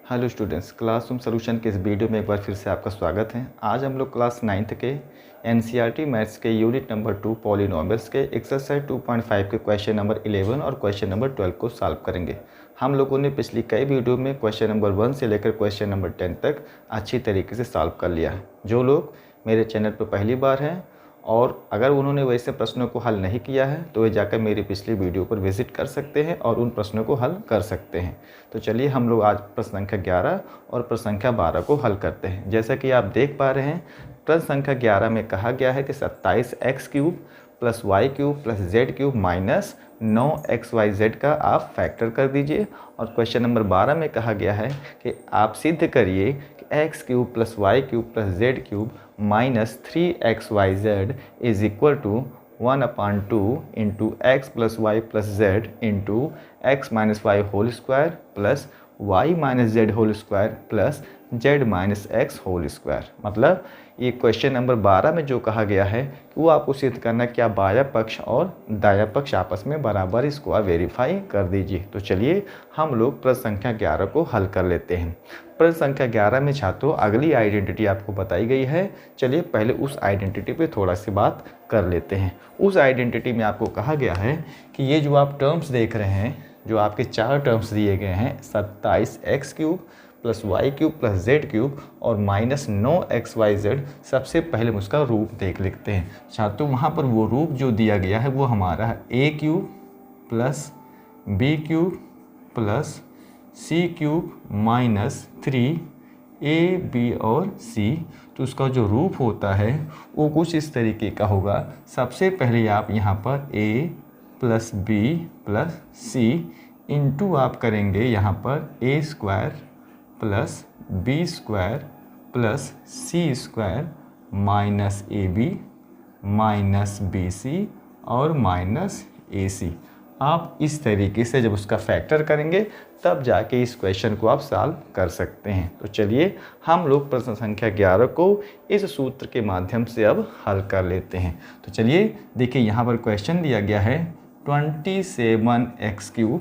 Hello students, classroom solution के इस video में एक बार फिर से आपका स्वागत है। आज हम लोग क्लास 9th के एनसीईआरटी मैथ्स के यूनिट नंबर 2 पॉलिनोमियल्स के एक्सरसाइज 2.5 के क्वेश्चन नंबर 11 और क्वेश्चन नंबर 12 को सॉल्व करेंगे। हम लोगों ने पिछली कई वीडियो में क्वेश्चन नंबर 1 से लेकर क्वेश्चन नंबर 10 तक अच्छी तरीके से सॉल्व कर लिया है। जो लोग मेरे चैनल पर पहली बार हैं और अगर उन्होंने वैसे प्रश्नों को हल नहीं किया है तो वे जाकर मेरी पिछली वीडियो पर विजिट कर सकते हैं और उन प्रश्नों को हल कर सकते हैं। तो चलिए हम लोग आज प्रश्न संख्या 11 और प्रश्न संख्या 12 को हल करते हैं। जैसा कि आप देख पा रहे हैं, प्रश्न संख्या 11 में कहा गया है कि 27x³ plus y³ plus z³ minus 9xyz का आप फैक्टर कर दीजिए। और क्वेश्चन नंबर 12 में कहा गया है कि आप सिद्ध करिए कि x³ plus y³ plus z³ minus 3xyz is equal to 1/2 into x plus y plus z into x minus y whole square plus y minus z whole square plus z minus x whole square. मतलब ये question number 12 में जो कहा गया है कि वो आपको सिद्ध करना क्या बाया पक्ष और दाया पक्ष आपस में बराबर, इसको आप वेरीफाई कर दीजिए। तो चलिए हम लोग प्रश्न संख्या 11 को हल कर लेते हैं। प्रश्न संख्या 11 में छात्रों अगली आइडेंटिटी आपको बताई गई है। चलिए पहले उस आइडेंटिटी पे थोड़ा सी बात कर लेते हैं। उस आइडेंटिटी में आपको कहा गया है कि ये जो आप टर्म्स देख रहे हैं, जो आपके 4 टर्म्स दिए गए हैं 27x³ plus y³ plus z³ और माइनस 9xyz, सबसे पहले हम उसका रूप देख लेते हैं। छात्रों वहाँ पर वो रूप जो दिया गया है वो हमारा है a³ plus b³ plus c³ minus 3ab और c। तो उसका जो रूप होता है वो कुछ इस तरीके का होगा। सबसे पहले आप यहाँ पर a plus b plus c into आप करेंगे यहाँ पर a² plus b² plus c² minus ab minus bc और माइनस ac। आप इस तरीके से जब उसका फैक्टर करेंगे तब जाके इस क्वेश्चन को आप सॉल्व कर सकते हैं। तो चलिए हम लोग प्रश्न संख्या 11 को इस सूत्र के माध्यम से अब हल कर लेते हैं। तो चलिए देखिए, यहाँ पर क्वेश्चन दिया गया है 27x³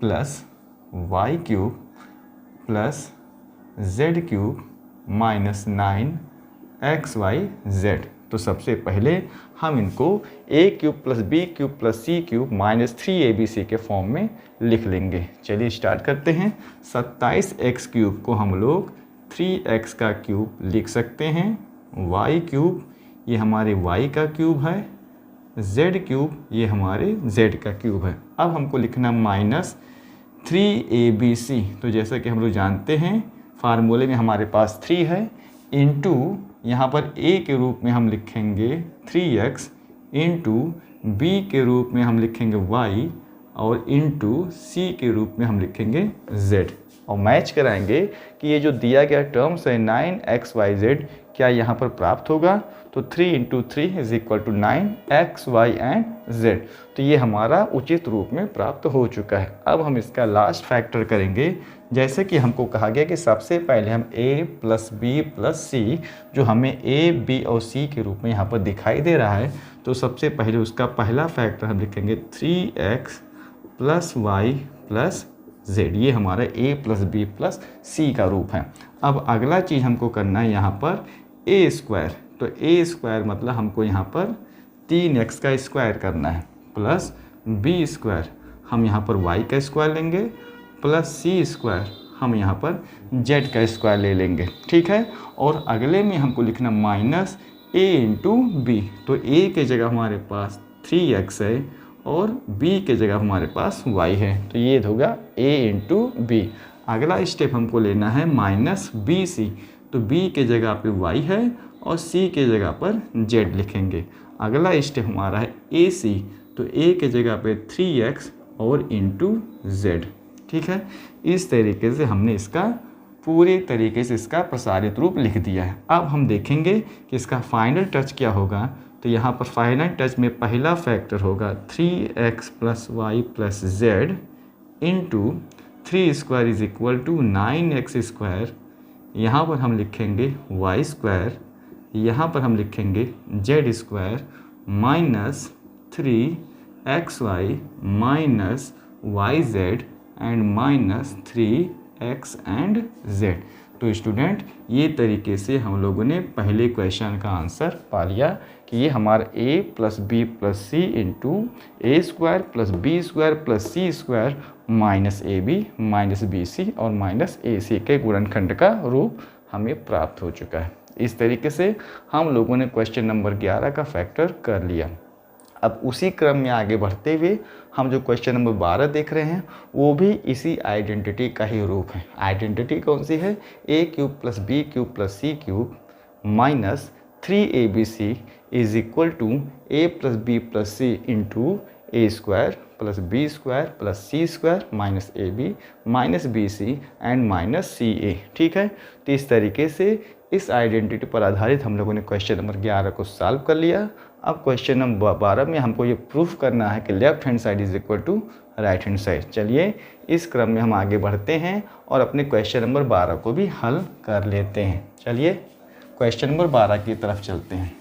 plus y³ plus z³ minus 9xyz। तो सबसे पहले हम इनको a³ plus b³ plus c³ minus 3abc के फॉर्म में लिख लेंगे। चलिए स्टार्ट करते हैं। 27x³ को हम लोग 3x का क्यूब लिख सकते हैं, y³ ये हमारे y का क्यूब है, z³ ये हमारे z का क्यूब है। अब हमको लिखना माइनस 3abc। तो जैसा कि हम लोग जानते हैं फार्मूले में हमारे पास 3 है, इंटू यहाँ पर a के रूप में हम लिखेंगे 3x, इंटू b के रूप में हम लिखेंगे y और इंटू c के रूप में हम लिखेंगे z। और मैच कराएंगे कि ये जो दिया गया टर्म्स है 9xyz क्या यहाँ पर प्राप्त होगा। तो 3 into 3 is equal to 9xy and z। तो ये हमारा उचित रूप में प्राप्त हो चुका है। अब हम इसका लास्ट फैक्टर करेंगे। जैसे कि हमको कहा गया कि सबसे पहले हम a plus b plus c, जो हमें a b और c के रूप में यहाँ पर दिखाई दे रहा है, तो सबसे पहले उसका पहला फैक्टर हम लिखेंगे 3x plus y plus z। ये हमारा a plus b plus c का रूप है। अब अगला चीज़ हमको करना है यहाँ पर a²। तो a² मतलब हमको यहाँ पर 3x का स्क्वायर करना है, प्लस b² हम यहाँ पर y का स्क्वायर लेंगे, प्लस c² हम यहाँ पर z का स्क्वायर ले लेंगे। ठीक है। और अगले में हमको लिखना माइनस a इंटू b। तो a के जगह हमारे पास 3x है और b के जगह हमारे पास y है। तो ये होगा a इंटू b। अगला स्टेप हमको लेना है माइनस bc। तो b के जगह पे y है और c के जगह पर z लिखेंगे। अगला स्टेप हमारा है ac। तो a के जगह पे 3x और इंटू z। ठीक है। इस तरीके से हमने इसका पूरे तरीके से इसका प्रसारित रूप लिख दिया है। अब हम देखेंगे कि इसका फाइनल टच क्या होगा। तो यहाँ पर फाइनल टच में पहला फैक्टर होगा 3x plus y plus z into 3² is equal to 9x²। यहाँ पर हम लिखेंगे y², यहाँ पर हम लिखेंगे z² minus 3xy minus yz and minus 3 x and Z. तो स्टूडेंट ये तरीके से हम लोगों ने पहले क्वेश्चन का आंसर पा लिया कि ये हमारा a plus B plus C into A square plus B square plus C square minus A B minus B c और माइनस ए सी के गुणनखंड का रूप हमें प्राप्त हो चुका है। इस तरीके से हम लोगों ने क्वेश्चन नंबर 11 का फैक्टर कर लिया। अब उसी क्रम में आगे बढ़ते हुए हम जो क्वेश्चन नंबर 12 देख रहे हैं वो भी इसी आइडेंटिटी का ही रूप है। आइडेंटिटी कौन सी है? A cube plus B cube plus C cube minus 3abc is equal to A plus B plus C into A square plus B square plus C square minus A B minus B C and minus C A. ठीक है, तो इस तरीके से इस identity पर आधारित हम लोगों ने क्वेश्चन नंबर 11 को सॉल्व कर लिया। अब क्वेश्चन नंबर 12 में हमको ये प्रूफ करना है कि left hand side is equal to right hand side. चलिए इस क्रम में हम आगे बढ़ते हैं और अपने क्वेश्चन नंबर 12 को भी हल कर लेते हैं। चलिए क्वेश्चन नंबर 12 की तरफ चलते हैं।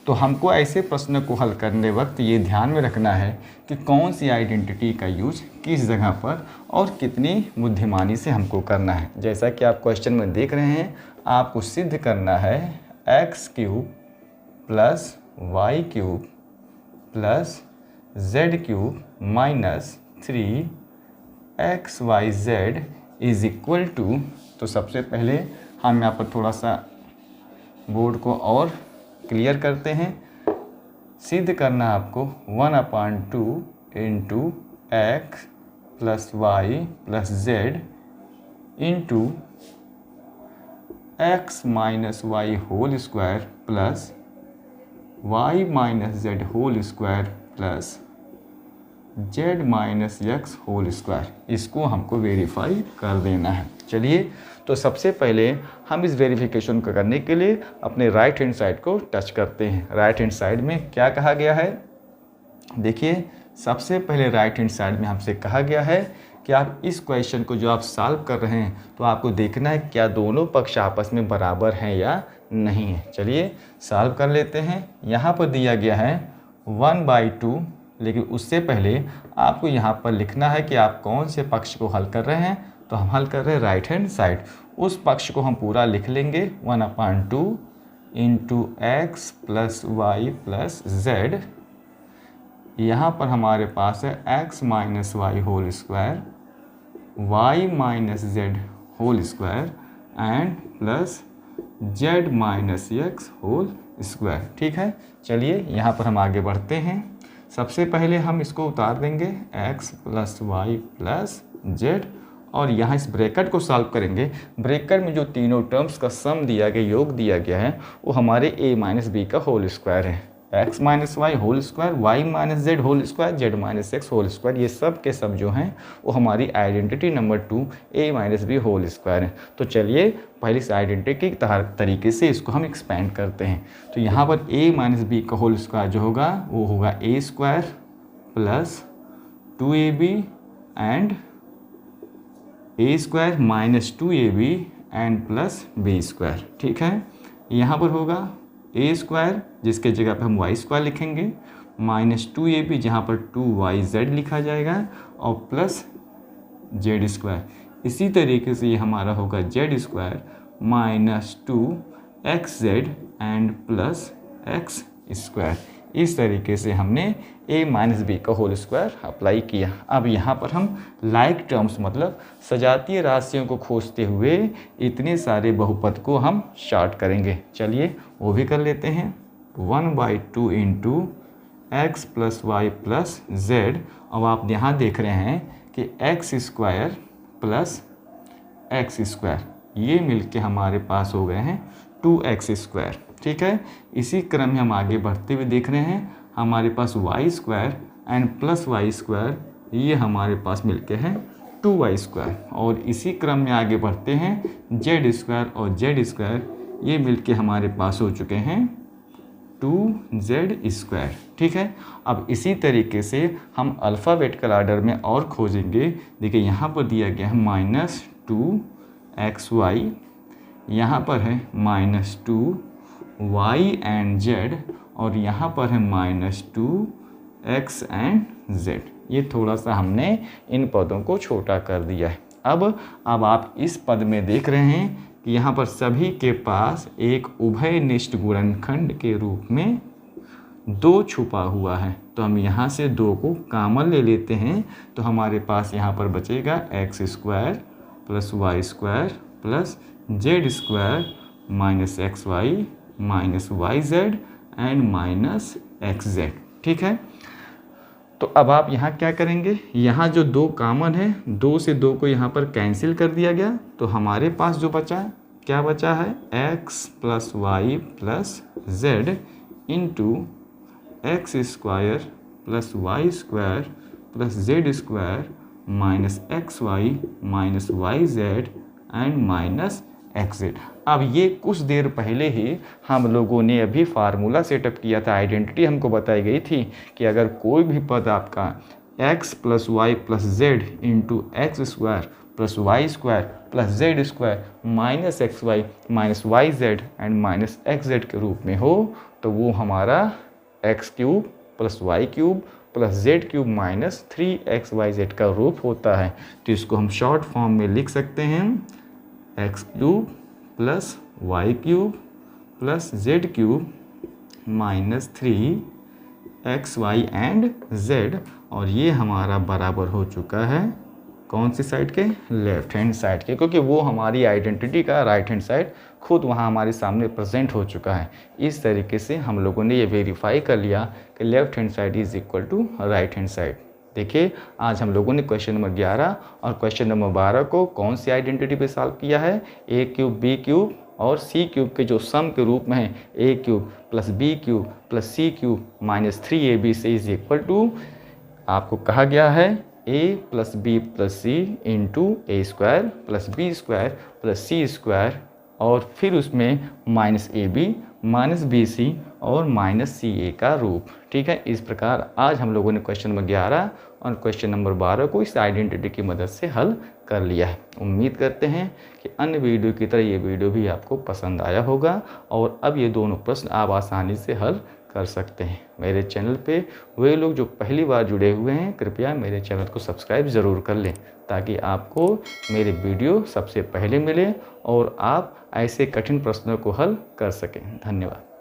तो हमको ऐसे प्रश्न को हल करने वक्त ये ध्यान में रखना है कि कौन सी आइडेंटिटी का यूज किस जगह पर और कितनी बुद्धिमानी से हमको करना है। जैसा कि आप क्वेश्चन में देख रहे हैं, आपको सिद्ध करना है x cube plus y cube plus z cube minus 3xyz is equal to. तो सबसे पहले हम यहाँ पर थोड़ा सा बोर्ड को और क्लियर करते हैं। सिद्ध करना आपको 1/2 into x plus y plus z into x minus y whole square plus y minus z whole square plus z minus x whole square. इसको हमको वेरीफाई कर देना है। चलिए तो सबसे पहले हम इस वेरिफिकेशन को करने के लिए अपने राइट हैंड साइड को टच करते हैं। राइट हैंड साइड में क्या कहा गया है? देखिए सबसे पहले राइट हैंड साइड में हमसे कहा गया है कि आप इस क्वेश्चन को जो आप सॉल्व कर रहे हैं तो आपको देखना है क्या दोनों पक्ष आपस में बराबर हैं या नहीं है। चलिए सॉल्व कर लेते हैं। यहाँ पर दिया गया है 1/2, लेकिन उससे पहले आपको यहाँ पर लिखना है कि आप कौन से पक्ष को हल कर रहे हैं। तो हम हल कर रहे हैं राइट हैंड साइड। उस पक्ष को हम पूरा लिख लेंगे 1/2 into x plus y plus z. यहाँ पर हमारे पास है x minus y whole square y minus z whole square and plus z minus x whole square. ठीक है, चलिए यहाँ पर हम आगे बढ़ते हैं। सबसे पहले हम इसको उतार देंगे x plus y plus z और यहाँ इस ब्रैकेट को सॉल्व करेंगे। ब्रैकेट में जो तीनों टर्म्स का सम दिया गया, योग दिया गया है, वो हमारे a माइनस बी का होल स्क्वायर है। X minus y whole square, y minus z whole square, z minus x whole square, ये सब के सब जो हैं वो हमारी identity number 2 a minus b whole square है। तो चलिए पहले इस आइडेंटिटी के तरीके से इसको हम एक्सपेंड करते हैं। तो यहाँ पर a माइनस बी का होल स्क्वायर जो होगा वो होगा a square plus 2ab and a square minus 2ab and plus b square. ठीक है, यहाँ पर होगा a स्क्वायर जिसके जगह पे हम y स्क्वायर लिखेंगे माइनस 2ab जहाँ पर 2yz लिखा जाएगा और प्लस z स्क्वायर। इसी तरीके से ये हमारा होगा z square minus 2xz and plus x square. इस तरीके से हमने a माइनस बी का होल स्क्वायर अप्लाई किया। अब यहाँ पर हम लाइक टर्म्स मतलब सजातीय राशियों को खोजते हुए इतने सारे बहुपद को हम शॉर्ट करेंगे। चलिए वो भी कर लेते हैं। 1/2 into x plus y plus z. अब आप यहाँ देख रहे हैं कि x square plus x square ये मिलके हमारे पास हो गए हैं 2x स्क्वायर। ठीक है, इसी क्रम में हम आगे बढ़ते हुए देख रहे हैं हमारे पास Y square and plus Y square ये हमारे पास मिलके हैं 2y स्क्वायर। और इसी क्रम में आगे बढ़ते हैं जेड स्क्वायर और जेड स्क्वायर ये मिलके हमारे पास हो चुके हैं 2z स्क्वायर। ठीक है, अब इसी तरीके से हम अल्फ़ाबेटिकल ऑर्डर में और खोजेंगे। देखिए यहाँ पर दिया गया है -2xy, यहाँ पर है -2y एंड z और यहाँ पर है -2x एंड z। ये थोड़ा सा हमने इन पदों को छोटा कर दिया है। अब आप इस पद में देख रहे हैं कि यहाँ पर सभी के पास एक उभयनिष्ठ गुणनखंड के रूप में 2 छुपा हुआ है। तो हम यहाँ से 2 को कॉमन ले लेते हैं, तो हमारे पास यहाँ पर बचेगा x square plus Y square plus z square minus x y minus y z and minus x z. ठीक है, तो अब आप यहाँ क्या करेंगे, यहाँ जो 2 कॉमन है, 2 से 2 को यहाँ पर कैंसिल कर दिया गया, तो हमारे पास जो बचा क्या बचा है, x plus y plus z into x square plus Y square plus z square minus x y minus y z and minus x z. अब ये कुछ देर पहले ही हम लोगों ने अभी फार्मूला सेटअप किया था, आइडेंटिटी हमको बताई गई थी कि अगर कोई भी पद आपका x plus y plus z into x square plus Y square plus z square minus x y minus y z and minus x z के रूप में हो, तो वो हमारा x cube plus y cube plus z cube minus 3xyz का रूप होता है। तो इसको हम शॉर्ट फॉर्म में लिख सकते हैं x cube plus y cube plus z cube minus 3xy and z, और ये हमारा बराबर हो चुका है कौन सी साइड के, लेफ्ट हैंड साइड के, क्योंकि वो हमारी आइडेंटिटी का राइट हैंड साइड खुद वहाँ हमारे सामने प्रेजेंट हो चुका है। इस तरीके से हम लोगों ने ये वेरीफाई कर लिया कि left hand side is equal to right hand side. देखिए, आज हम लोगों ने क्वेश्चन नंबर 11 और क्वेश्चन नंबर 12 को कौन सी आइडेंटिटी पे सॉल्व किया है, a क्यूब b क्यूब और c क्यूब के जो सम के रूप में है a cube plus b cube plus c cube minus 3ab से इज इक्वल टू, आपको कहा गया है a plus B plus C into A square plus B square plus C square और फिर उसमें minus A B minus B c और minus C ए का रूप। ठीक है, इस प्रकार आज हम लोगों ने क्वेश्चन नंबर 11 और क्वेश्चन नंबर 12 को इस आइडेंटिटी की मदद से हल कर लिया है। उम्मीद करते हैं कि अन्य वीडियो की तरह ये वीडियो भी आपको पसंद आया होगा और अब ये दोनों प्रश्न आप आसानी से हल कर सकते हैं। मेरे चैनल पे वे लोग जो पहली बार जुड़े हुए हैं, कृपया मेरे चैनल को सब्सक्राइब ज़रूर कर लें ताकि आपको मेरे वीडियो सबसे पहले मिले और आप ऐसे कठिन प्रश्नों को हल कर सकें। धन्यवाद।